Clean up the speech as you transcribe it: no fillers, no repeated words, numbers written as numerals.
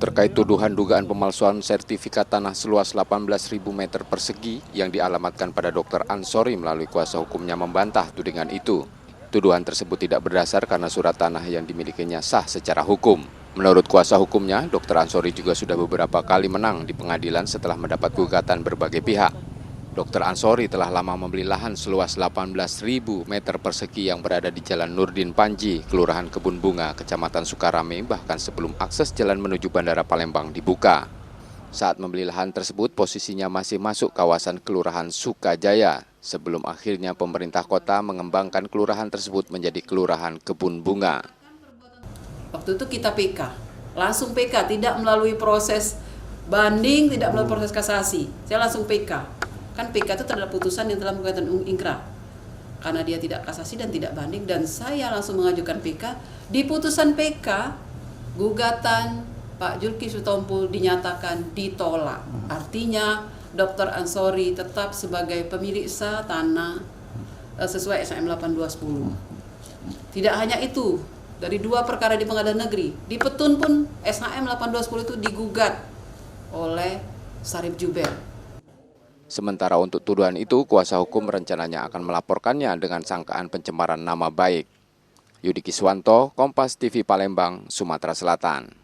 Terkait tuduhan dugaan pemalsuan sertifikat tanah seluas 18.000 meter persegi yang dialamatkan pada Dr. Ansori melalui kuasa hukumnya membantah tudingan itu. Tuduhan tersebut tidak berdasar karena surat tanah yang dimilikinya sah secara hukum. Menurut kuasa hukumnya, Dr. Ansori juga sudah beberapa kali menang di pengadilan setelah mendapat gugatan berbagai pihak. Dr. Ansori telah lama membeli lahan seluas 18.000 meter persegi yang berada di Jalan Nurdin Panji, Kelurahan Kebun Bunga, Kecamatan Sukarame, bahkan sebelum akses jalan menuju Bandara Palembang dibuka. Saat membeli lahan tersebut, posisinya masih masuk kawasan Kelurahan Sukajaya, sebelum akhirnya pemerintah kota mengembangkan kelurahan tersebut menjadi Kelurahan Kebun Bunga. Waktu itu kita PK, langsung PK, tidak melalui proses banding, tidak melalui proses kasasi. Saya langsung PK. Kan PK itu terhadap putusan yang telah menggunakan ingkrah. Karena dia tidak kasasi dan tidak banding, dan saya langsung mengajukan PK. Di putusan PK, gugatan Pak Julki Sitompul dinyatakan ditolak. Artinya Dr. Ansori tetap sebagai pemilik sah tanah sesuai SHM 8210. Tidak hanya itu, dari 2 perkara di pengadilan negeri, di Petun pun SHM 8210 itu digugat oleh Sarip Juber. Sementara untuk tuduhan itu, kuasa hukum rencananya akan melaporkannya dengan sangkaan pencemaran nama baik. Yudi Kiswanto, Kompas TV Palembang, Sumatera Selatan.